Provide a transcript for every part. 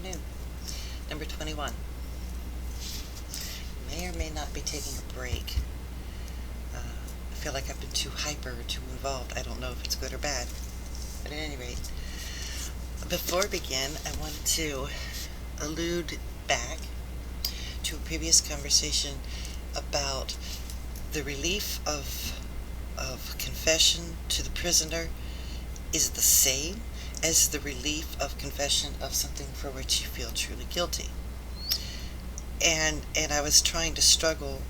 afternoon. Number 21. May or may not be taking a break. I feel like I've been too hyper or too involved. I don't know if it's good or bad. But at any rate, before I begin, I wanted to allude back to a previous conversation about the relief of confession to the prisoner is the same as the relief of confession of something for which you feel truly guilty. And I was trying to struggle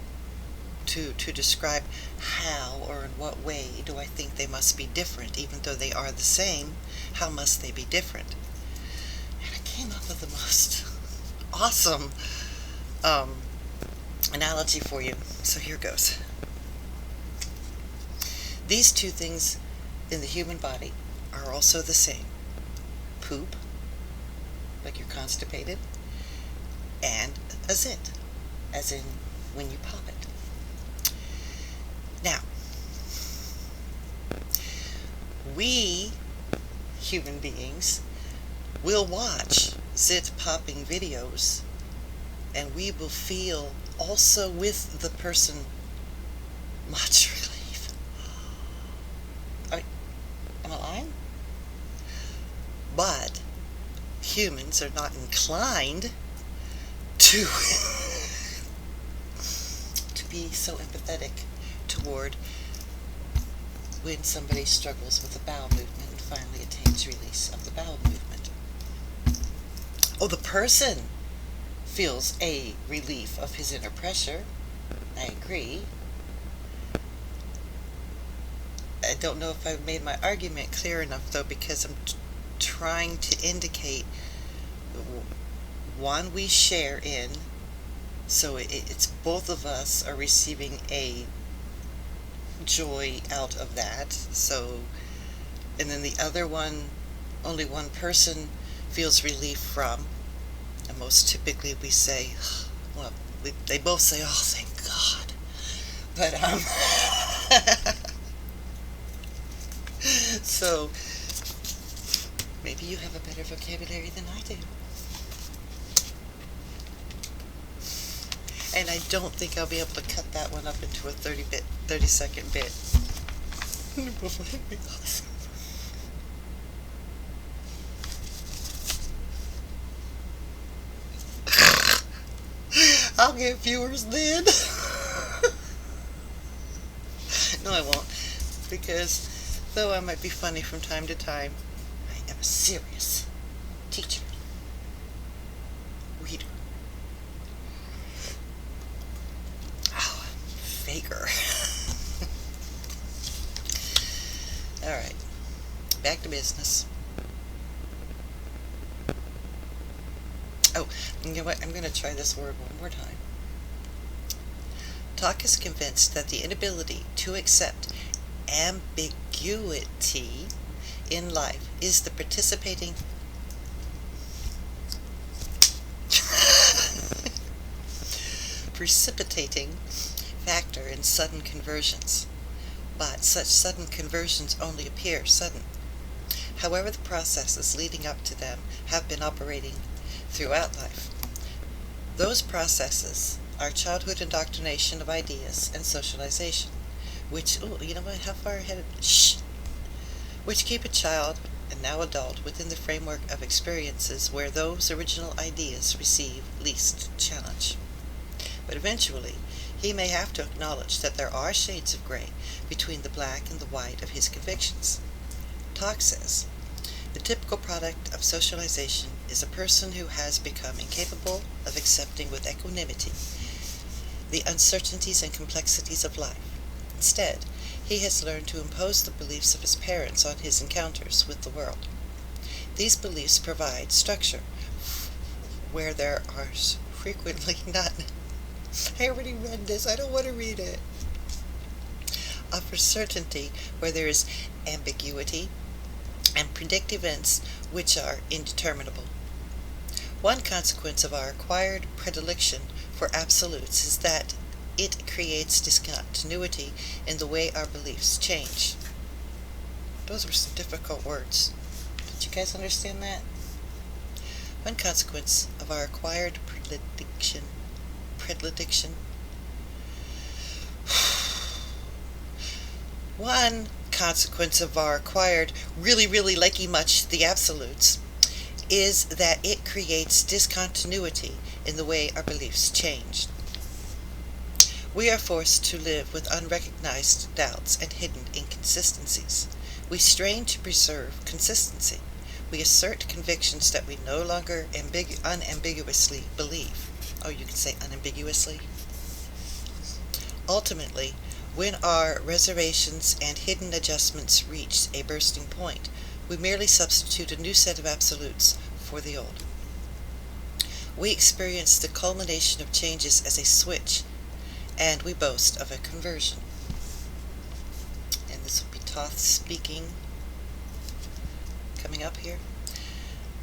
to describe how or in what way do I think they must be different. Even though they are the same, how must they be different? And I came up with the most awesome analogy for you. So here goes. These two things in the human body are also the same. Poop, like you're constipated, and a zit, as in when you pop it. Now, we human beings will watch zit popping videos, and we will feel also with the person much relief. Am I lying? But humans are not inclined to be so empathetic toward when somebody struggles with a bowel movement and finally attains release of the bowel movement. Oh, the person feels a relief of his inner pressure. I agree. I don't know if I've made my argument clear enough, though, because I'm trying to indicate one we share in, so it's both of us are receiving a joy out of that. So, and then the other one, only one person feels relief from, and most typically we say, well, they both say, oh, thank God. But so maybe you have a better vocabulary than I do. And I don't think I'll be able to cut that one up into a 30-second bit. I'll get viewers then. No, I won't. Because though I might be funny from time to time, I am a serious teacher, reader. Faker. Alright, back to business. Oh, you know what? I'm going to try this word one more time. Talk is convinced that the inability to accept ambiguity in life is the precipitating factor in sudden conversions, but such sudden conversions only appear sudden. However, the processes leading up to them have been operating throughout life. Those processes are childhood indoctrination of ideas and socialization, which, you know what, how far ahead which keep a child, and now adult, within the framework of experiences where those original ideas receive least challenge. But eventually, he may have to acknowledge that there are shades of gray between the black and the white of his convictions. Talk says, the typical product of socialization is a person who has become incapable of accepting with equanimity the uncertainties and complexities of life. Instead, he has learned to impose the beliefs of his parents on his encounters with the world. These beliefs provide structure where there are frequently none. I already read this. I don't want to read it. Offer certainty where there is ambiguity, and predict events which are indeterminable. One consequence of our acquired predilection for absolutes is that it creates discontinuity in the way our beliefs change. Those were some difficult words. Did you guys understand that? One consequence of our acquired predilection One consequence of our acquired really, really liking much the absolutes is that it creates discontinuity in the way our beliefs change. We are forced to live with unrecognized doubts and hidden inconsistencies. We strain to preserve consistency. We assert convictions that we no longer unambiguously believe. Oh, you can say unambiguously. Ultimately, when our reservations and hidden adjustments reach a bursting point, we merely substitute a new set of absolutes for the old. We experience the culmination of changes as a switch, and we boast of a conversion. And this will be Toth speaking, coming up here.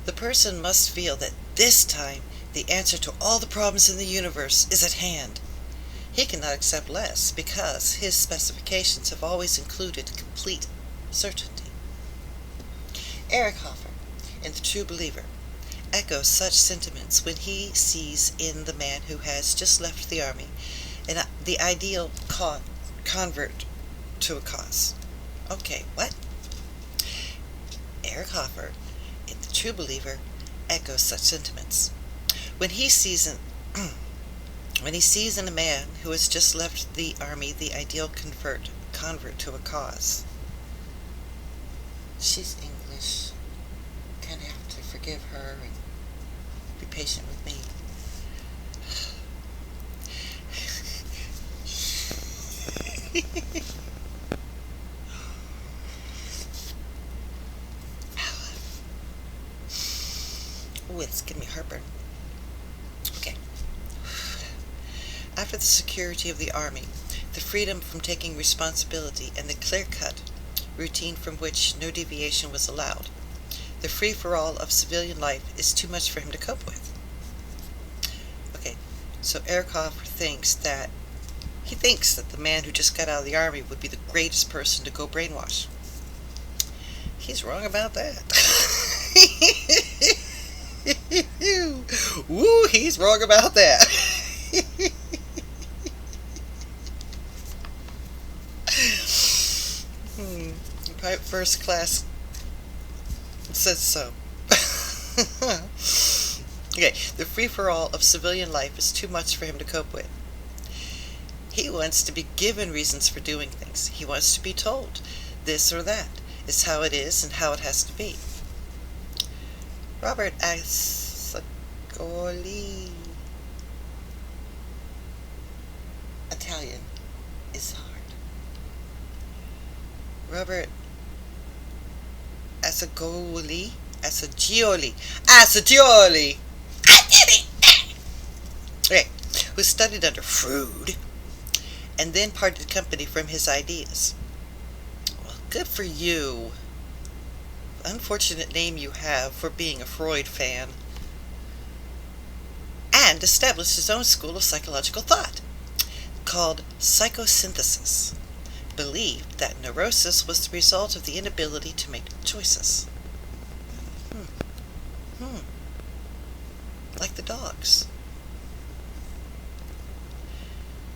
The person must feel that this time the answer to all the problems in the universe is at hand. He cannot accept less because his specifications have always included complete certainty. Eric Hoffer, in The True Believer, echoes such sentiments when he sees in the man who has just left the army the ideal convert to a cause. Okay, what? Eric Hoffer, in The True Believer, echoes such sentiments when he sees in a man who has just left the army the ideal convert to a cause. She's English. Kind of have to forgive her and be patient with me. Oh, it's giving me heartburn. Okay. After the security of the army, the freedom from taking responsibility, and the clear-cut routine from which no deviation was allowed, the free-for-all of civilian life is too much for him to cope with. Okay, so Eric Hoffer thinks that the man who just got out of the army would be the greatest person to go brainwash. He's wrong about that. Woo, he's wrong about that. Private first class says so. Okay, the free-for-all of civilian life is too much for him to cope with. He wants to be given reasons for doing things. He wants to be told this or that is how it is and how it has to be. Robert Assagioli. Italian is hard. Robert Assagioli. I did it! Okay, who studied under Freud and then parted company from his ideas. Well, good for you. Unfortunate name you have for being a Freud fan. And established his own school of psychological thought called psychosynthesis. Believed that neurosis was the result of the inability to make choices. Like the dogs.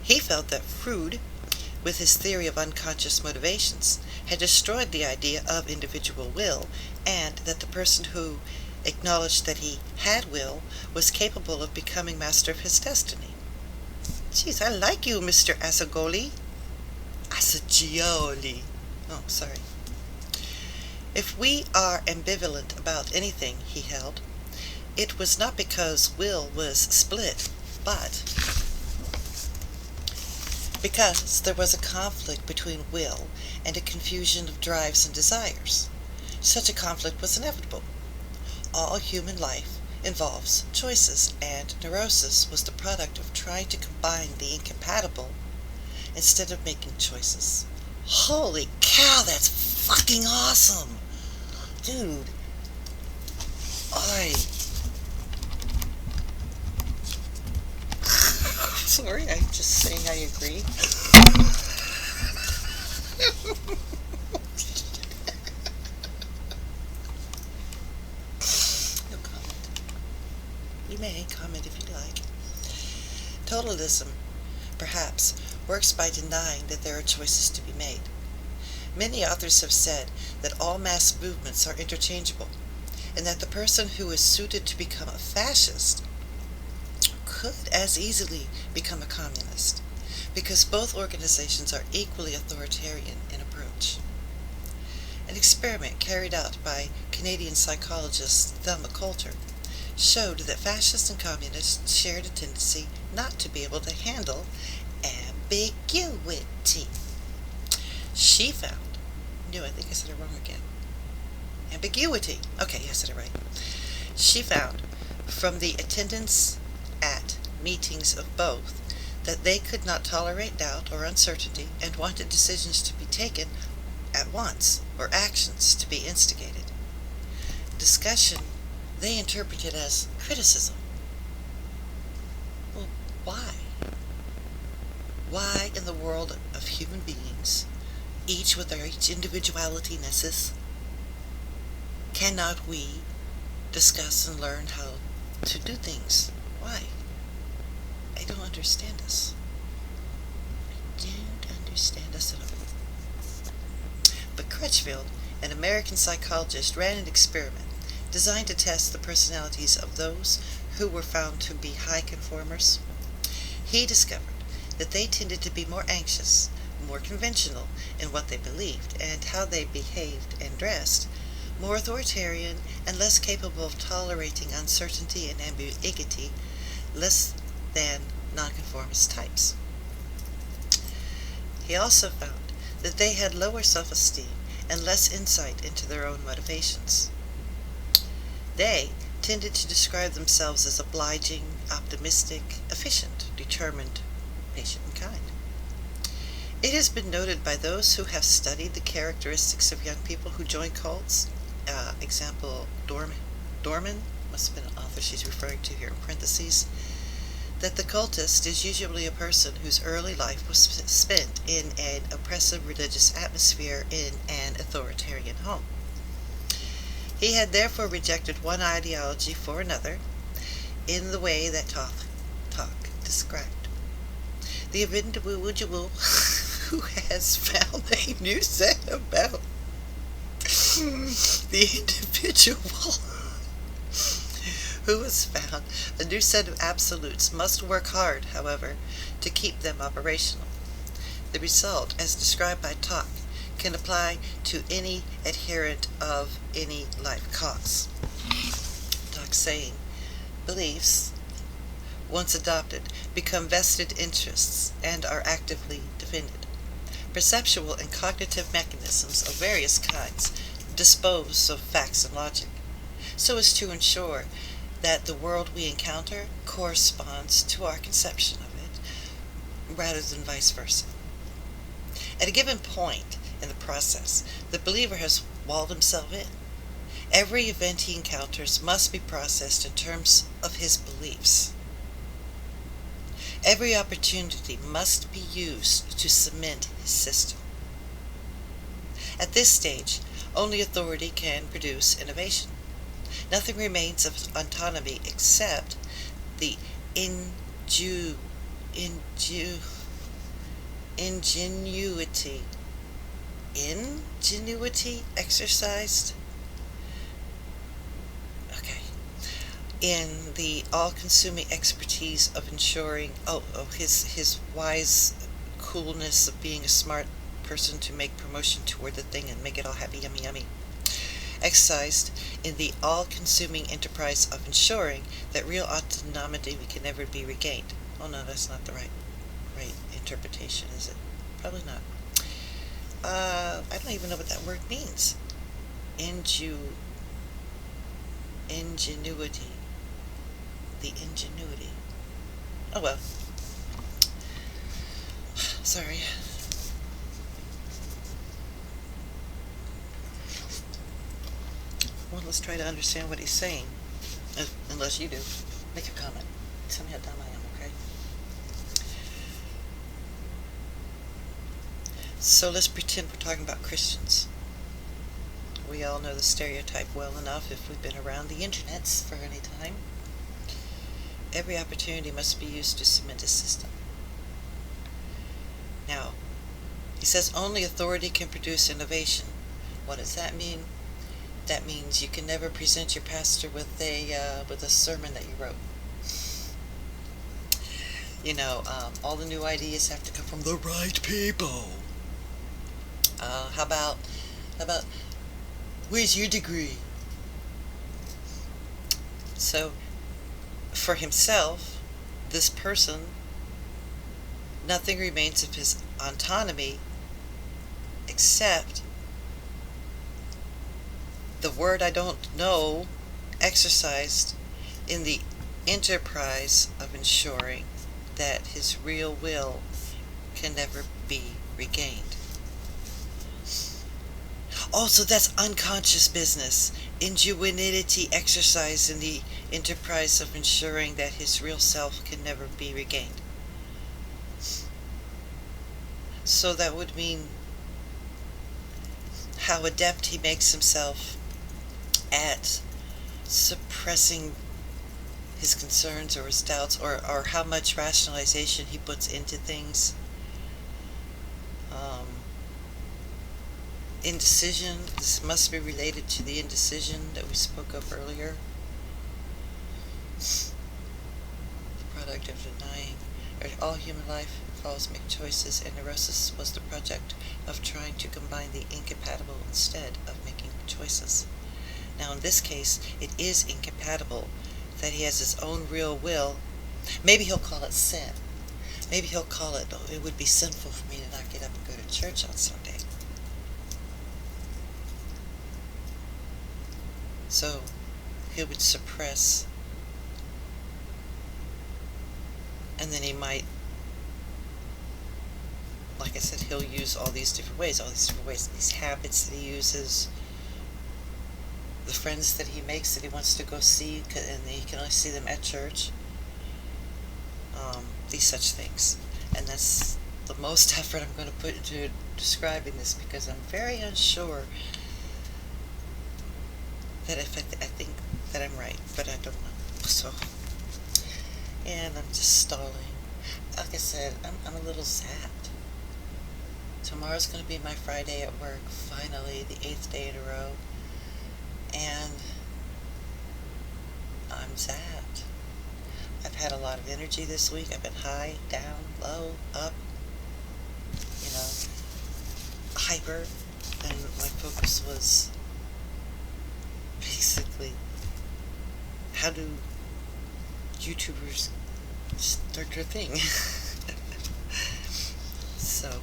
He felt that Freud, with his theory of unconscious motivations, had destroyed the idea of individual will, and that the person who acknowledged that he had will was capable of becoming master of his destiny. Geez, I like you, Mr. Assagioli. Assagioli. Oh, sorry. If we are ambivalent about anything, he held, it was not because will was split, but because there was a conflict between will and a confusion of drives and desires. Such a conflict was inevitable. All human life involves choices, and neurosis was the product of trying to combine the incompatible instead of making choices. Holy cow, that's fucking awesome! Dude. Oi. Sorry, I'm just saying I agree. No comment. may comment if you like. Totalism, perhaps, works by denying that there are choices to be made. Many authors have said that all mass movements are interchangeable, and that the person who is suited to become a fascist could as easily become a communist, because both organizations are equally authoritarian in approach. An experiment carried out by Canadian psychologist Thelma Coulter showed that fascists and communists shared a tendency not to be able to handle ambiguity. She found, I think I said it wrong again. Ambiguity. Okay, I said it right. She found from the attendance at meetings of both that they could not tolerate doubt or uncertainty and wanted decisions to be taken at once or actions to be instigated. Discussion they interpreted as criticism. Well, why? Why in the world of human beings, each with their each individualitynesses, cannot we discuss and learn how to do things? Why? I don't understand us. I don't understand us at all. But Crutchfield, an American psychologist, ran an experiment designed to test the personalities of those who were found to be high conformers. He discovered that they tended to be more anxious, more conventional in what they believed and how they behaved and dressed, more authoritarian and less capable of tolerating uncertainty and ambiguity, less than nonconformist types. He also found that they had lower self-esteem and less insight into their own motivations. They tended to describe themselves as obliging, optimistic, efficient, determined, patient, and kind. It has been noted by those who have studied the characteristics of young people who join cults, example Dorman, must have been an author she's referring to here in parentheses, that the cultist is usually a person whose early life was spent in an oppressive religious atmosphere in an authoritarian home. He had therefore rejected one ideology for another in the way that Talk described. The individual who has found a new set about the individual who has found a new set of absolutes must work hard, however, to keep them operational. The result, as described by Talk, can apply to any adherent of any life cause. Talk saying, beliefs, once adopted, become vested interests and are actively defended. Perceptual and cognitive mechanisms of various kinds dispose of facts and logic, so as to ensure that the world we encounter corresponds to our conception of it, rather than vice versa. At a given point in the process, the believer has walled himself in. Every event he encounters must be processed in terms of his beliefs. Every opportunity must be used to cement his system. At this stage, only authority can produce innovation. Nothing remains of autonomy except the ingenuity exercised in the all-consuming expertise of ensuring his wise coolness of being a smart person to make promotion toward the thing and make it all happy, yummy, yummy. Exercised in the all-consuming enterprise of ensuring that real autonomy can never be regained. Oh no, that's not the right interpretation, is it? Probably not. I don't even know what that word means. Ingenuity. The ingenuity. Oh well. Sorry. Well, let's try to understand what he's saying. Unless you do. Make a comment. Tell me how dumb I am, okay? So let's pretend we're talking about Christians. We all know the stereotype well enough if we've been around the internets for any time. every opportunity must be used to cement a system. Now, he says only authority can produce innovation. What does that mean? That means you can never present your pastor with a sermon that you wrote. All the new ideas have to come from the right people. How about, where's your degree? So, for himself, this person, nothing remains of his autonomy except the word I don't know exercised in the enterprise of ensuring that his real will can never be regained. Also, that's unconscious business. Ingenuity exercised in the enterprise of ensuring that his real self can never be regained. So that would mean how adept he makes himself at suppressing his concerns or his doubts, or how much rationalization he puts into things. Indecision, this must be related to the indecision that we spoke of earlier. The product of denying, all human life involves make choices, and neurosis was the project of trying to combine the incompatible instead of making choices. Now in this case, it is incompatible that he has his own real will. Maybe he'll call it sin. Maybe he'll call it, it would be sinful for me to not get up and go to church on Sunday. So he would suppress, and then he might, like I said, he'll use all these different ways, these habits that he uses, the friends that he makes that he wants to go see, and he can only see them at church, these such things. And that's the most effort I'm going to put into describing this, because I'm very unsure that if I think that I'm right, but I don't know. So, and I'm just stalling. Like I said, I'm a little zapped. Tomorrow's going to be my Friday at work, finally, the 8th day in a row, and I'm zapped. I've had a lot of energy this week. I've been high, down, low, up, hyper, and my focus was basically, how do YouTubers start their thing? So,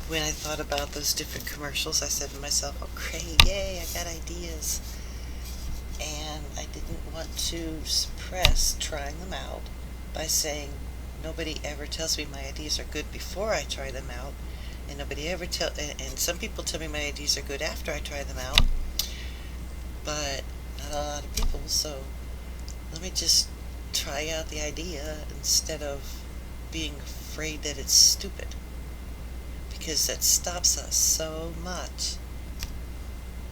when I thought about those different commercials, I said to myself, oh great, yay, I got ideas. And I didn't want to suppress trying them out by saying, nobody ever tells me my ideas are good before I try them out, and nobody ever and some people tell me my ideas are good after I try them out, but not a lot of people. So let me just try out the idea instead of being afraid that it's stupid, because that stops us so much.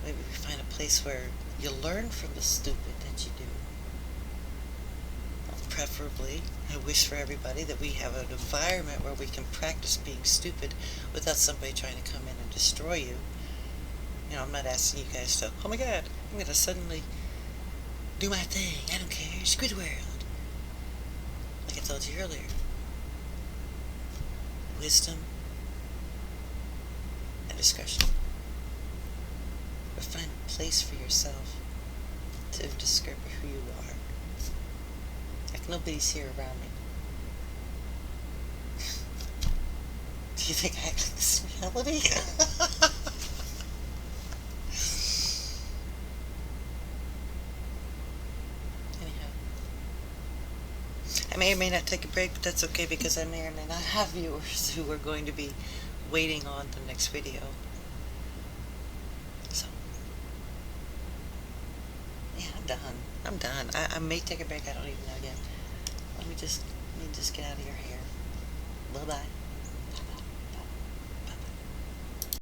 Maybe we find a place where you learn from the stupid that you do. Well, preferably, I wish for everybody that we have an environment where we can practice being stupid without somebody trying to come in and destroy you. I'm not asking you guys to, oh my god, I'm going to suddenly do my thing, I don't care, screw the world. Like I told you earlier. Wisdom and discretion. But find a place for yourself to discover who you are. Like nobody's here around me. Do you think I act like this in reality? Anyhow. I may or may not take a break, but that's okay, because I may or may not have viewers who are going to be waiting on the next video. So, yeah, I'm done. I may take a break, I don't even know yet. Let me just get out of your hair. Bye-bye.